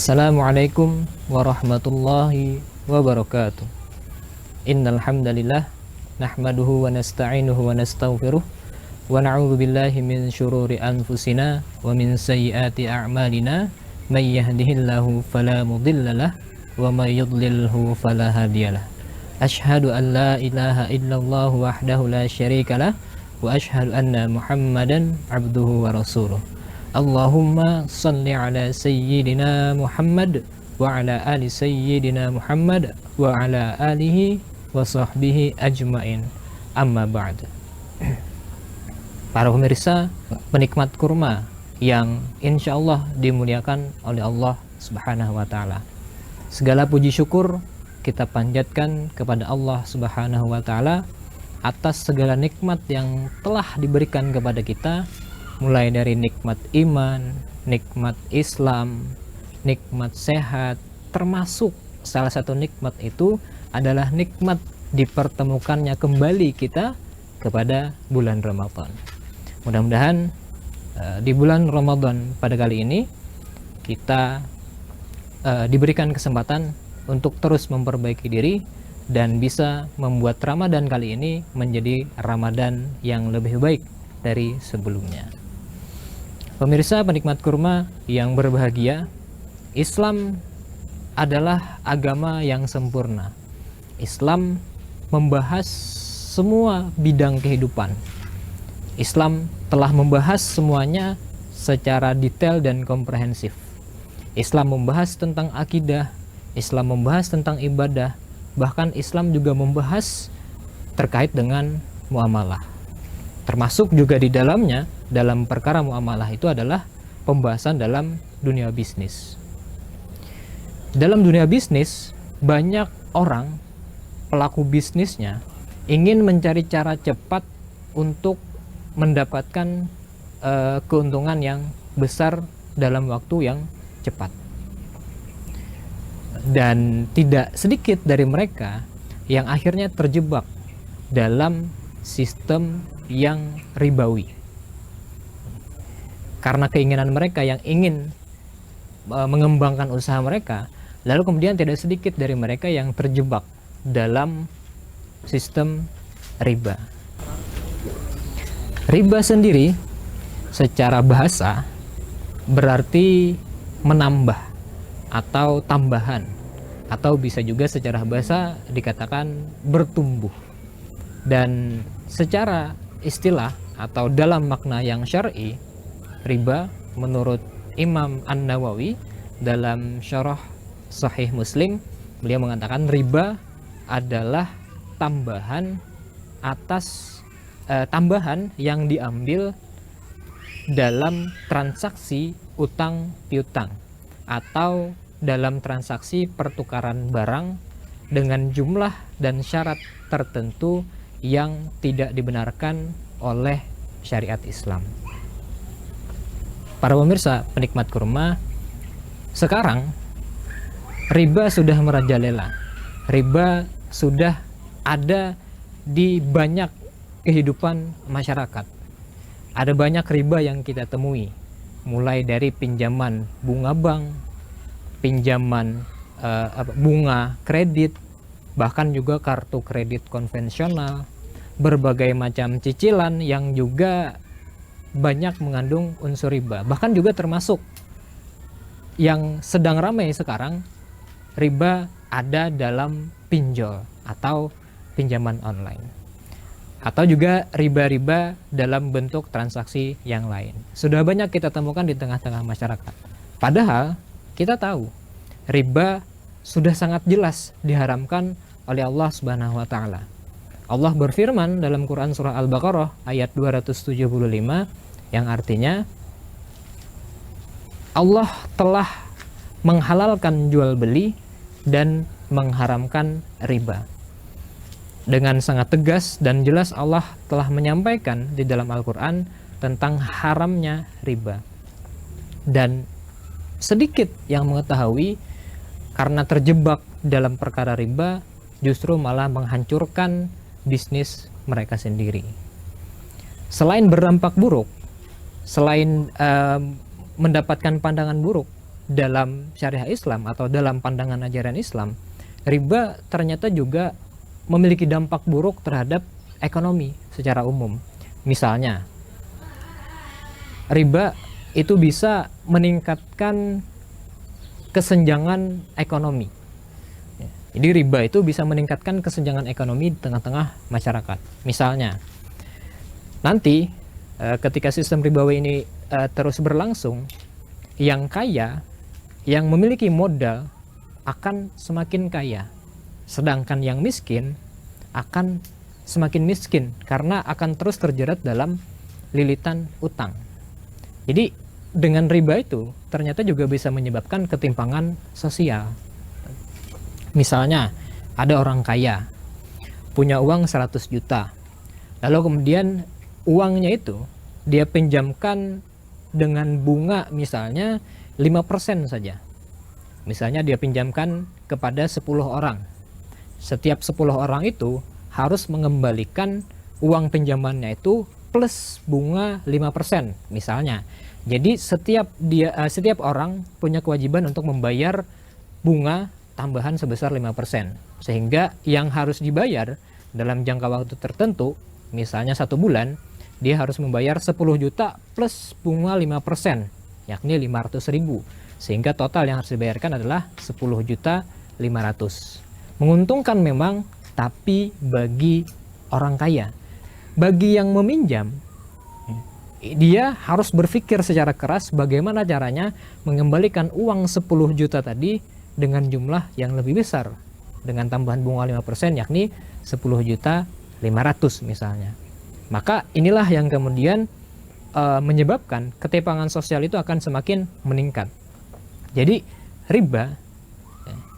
Assalamualaikum warahmatullahi wabarakatuh. Innal hamdalillah nahmaduhu wa nasta'inuhu wa nastaghfiruh wa na'udzu billahi min syururi anfusina wa min sayyiati a'malina may yahdihillahu fala mudhillalah wa may yudlilhu fala hadiyalah. Asyhadu an la ilaha illallah wahdahu la syarikalah wa asyhadu anna Muhammadan abduhu wa rasuluh. Allahumma salli ala sayyidina Muhammad wa ala ali sayyidina Muhammad wa ala alihi wa sahbihi ajmain. Amma ba'd. Para pemirsa, penikmat kurma yang insya Allah dimuliakan oleh Allah Subhanahu wa ta'ala, segala puji syukur kita panjatkan kepada Allah Subhanahu wa ta'ala atas segala nikmat yang telah diberikan kepada kita, mulai dari nikmat iman, nikmat Islam, nikmat sehat, termasuk salah satu nikmat itu adalah nikmat dipertemukannya kembali kita kepada bulan Ramadan. Mudah-mudahan di bulan Ramadan pada kali ini kita diberikan kesempatan untuk terus memperbaiki diri dan bisa membuat Ramadan kali ini menjadi Ramadan yang lebih baik dari sebelumnya. Pemirsa penikmat kurma yang berbahagia, Islam adalah agama yang sempurna. Islam membahas semua bidang kehidupan. Islam telah membahas semuanya secara detail dan komprehensif. Islam membahas tentang akidah, Islam membahas tentang ibadah, bahkan Islam juga membahas terkait dengan muamalah. Termasuk juga di dalamnya, dalam perkara muamalah itu adalah pembahasan dalam dunia bisnis. Dalam dunia bisnis, banyak orang pelaku bisnisnya ingin mencari cara cepat untuk mendapatkan keuntungan yang besar dalam waktu yang cepat. Dan tidak sedikit dari mereka yang akhirnya terjebak dalam sistem yang ribawi. Karena keinginan mereka yang ingin mengembangkan usaha mereka, lalu kemudian tidak sedikit dari mereka yang terjebak dalam sistem riba. Riba sendiri secara bahasa berarti menambah atau tambahan, atau bisa juga secara bahasa dikatakan bertumbuh. Dan secara istilah atau dalam makna yang syar'i, riba menurut Imam An-Nawawi dalam syarah Sahih Muslim, beliau mengatakan riba adalah tambahan atas tambahan yang diambil dalam transaksi utang piutang atau dalam transaksi pertukaran barang dengan jumlah dan syarat tertentu yang tidak dibenarkan oleh syariat Islam. Para pemirsa penikmat kurma, sekarang riba sudah merajalela. Riba sudah ada di banyak kehidupan masyarakat. Ada banyak riba yang kita temui, mulai dari pinjaman bunga bank, pinjaman bunga kredit, bahkan juga kartu kredit konvensional, berbagai macam cicilan yang juga banyak mengandung unsur riba. Bahkan juga termasuk yang sedang ramai sekarang, riba ada dalam pinjol atau pinjaman online, atau juga riba-riba dalam bentuk transaksi yang lain. Sudah banyak kita temukan di tengah-tengah masyarakat. Padahal kita tahu riba sudah sangat jelas diharamkan oleh Allah Subhanahu wa ta'ala. Allah berfirman dalam Quran surah Al-Baqarah ayat 275 yang artinya Allah telah menghalalkan jual beli dan mengharamkan riba. Dengan sangat tegas dan jelas Allah telah menyampaikan di dalam Al-Quran tentang haramnya riba. Dan sedikit yang mengetahui karena terjebak dalam perkara riba, justru malah menghancurkan bisnis mereka sendiri. Selain berdampak buruk, selain mendapatkan pandangan buruk dalam syariah Islam atau dalam pandangan ajaran Islam, riba ternyata juga memiliki dampak buruk terhadap ekonomi secara umum. Misalnya, riba itu bisa meningkatkan kesenjangan ekonomi. Jadi riba itu bisa meningkatkan kesenjangan ekonomi di tengah-tengah masyarakat. Misalnya, nanti ketika sistem ribawi ini terus berlangsung, yang kaya, yang memiliki modal akan semakin kaya, sedangkan yang miskin akan semakin miskin karena akan terus terjerat dalam lilitan utang. Jadi dengan riba itu ternyata juga bisa menyebabkan ketimpangan sosial. Misalnya ada orang kaya punya uang 100 juta, lalu kemudian uangnya itu dia pinjamkan dengan bunga misalnya 5% saja. Misalnya dia pinjamkan kepada 10 orang. Setiap 10 orang itu harus mengembalikan uang pinjamannya itu plus bunga 5% misalnya. Jadi setiap orang punya kewajiban untuk membayar bunga tambahan sebesar 5%. Sehingga yang harus dibayar dalam jangka waktu tertentu, misalnya 1 bulan, dia harus membayar 10 juta plus bunga 5%, yakni 500.000. Sehingga total yang harus dibayarkan adalah 10.500.000. Menguntungkan memang, tapi bagi orang kaya. Bagi yang meminjam, dia harus berpikir secara keras bagaimana caranya mengembalikan uang 10 juta tadi dengan jumlah yang lebih besar, dengan tambahan bunga 5%, yakni 10.500.000 misalnya. Maka inilah yang kemudian menyebabkan ketimpangan sosial itu akan semakin meningkat. Jadi riba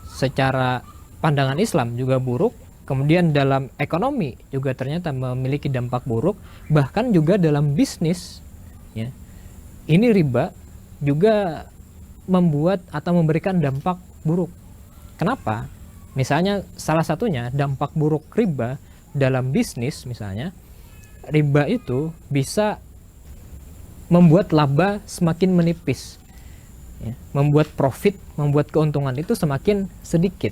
secara pandangan Islam juga buruk, kemudian dalam ekonomi juga ternyata memiliki dampak buruk, bahkan juga dalam bisnis ya. Ini riba juga membuat atau memberikan dampak buruk. Kenapa? Misalnya salah satunya dampak buruk riba dalam bisnis, misalnya riba itu bisa membuat laba semakin menipis ya, membuat profit, membuat keuntungan itu semakin sedikit.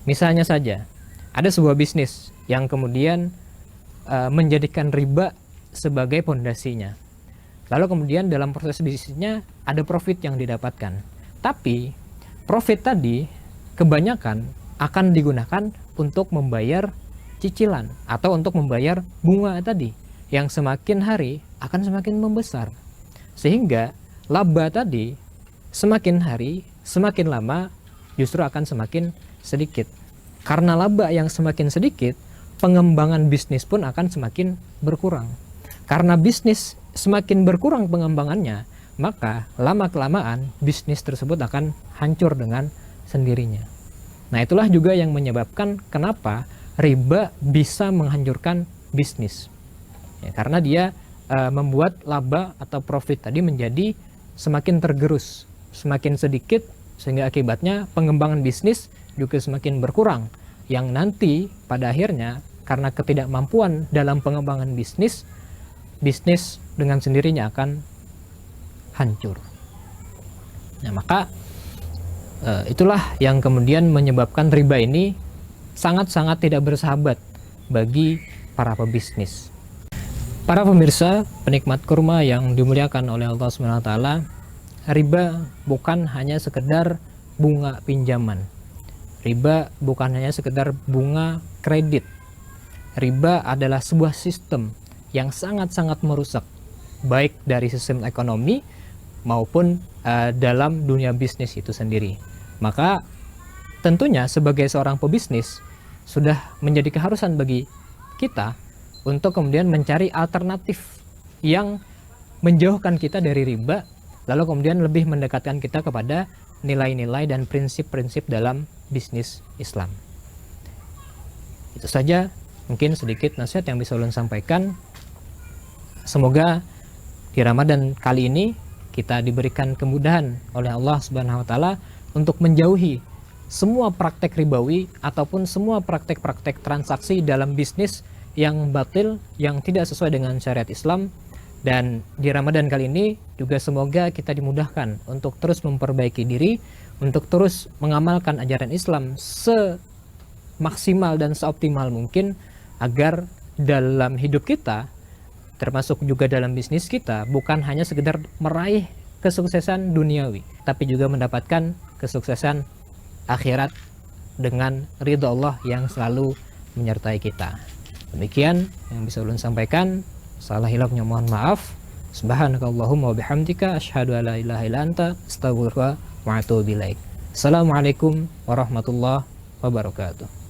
Misalnya saja ada sebuah bisnis yang kemudian menjadikan riba sebagai pondasinya, lalu kemudian dalam proses bisnisnya ada profit yang didapatkan, tapi profit tadi kebanyakan akan digunakan untuk membayar cicilan atau untuk membayar bunga tadi yang semakin hari akan semakin membesar, sehingga laba tadi semakin hari semakin lama justru akan semakin sedikit. Karena laba yang semakin sedikit, pengembangan bisnis pun akan semakin berkurang. Karena bisnis semakin berkurang pengembangannya, maka lama-kelamaan bisnis tersebut akan hancur dengan sendirinya. Nah, itulah juga yang menyebabkan kenapa riba bisa menghancurkan bisnis. Ya, karena dia membuat laba atau profit tadi menjadi semakin tergerus, semakin sedikit, sehingga akibatnya pengembangan bisnis juga semakin berkurang, yang nanti pada akhirnya karena ketidakmampuan dalam pengembangan bisnis dengan sendirinya akan hancur. Nah, maka itulah yang kemudian menyebabkan riba ini sangat-sangat tidak bersahabat bagi para pebisnis. Para pemirsa penikmat kurma yang dimuliakan oleh Allah SWT, riba bukan hanya sekedar bunga pinjaman. Riba bukan hanya sekedar bunga kredit. Riba adalah sebuah sistem yang sangat-sangat merusak, baik dari sistem ekonomi maupun dalam dunia bisnis itu sendiri. Maka tentunya sebagai seorang pebisnis sudah menjadi keharusan bagi kita untuk kemudian mencari alternatif yang menjauhkan kita dari riba, lalu kemudian lebih mendekatkan kita kepada nilai-nilai dan prinsip-prinsip dalam bisnis Islam. Itu saja mungkin sedikit nasihat yang bisa ulun sampaikan. Semoga di Ramadan kali ini kita diberikan kemudahan oleh Allah Subhanahu wa taala untuk menjauhi semua praktek ribawi ataupun semua praktek-praktek transaksi dalam bisnis yang batil, yang tidak sesuai dengan syariat Islam, Dan di Ramadan kali ini juga semoga kita dimudahkan untuk terus memperbaiki diri, untuk terus mengamalkan ajaran Islam semaksimal dan seoptimal mungkin, agar dalam hidup kita, termasuk juga dalam bisnis kita, bukan hanya sekedar meraih kesuksesan duniawi, tapi juga mendapatkan kesuksesan akhirat dengan ridha Allah yang selalu menyertai kita. Demikian yang bisa ulun sampaikan. Salah hilafnya mohon maaf. Subhanakallahumma wa bihamdika asyhadu an la ilaha illa anta astaghfiruka wa atubu ilaik. Assalamualaikum warahmatullahi wabarakatuh.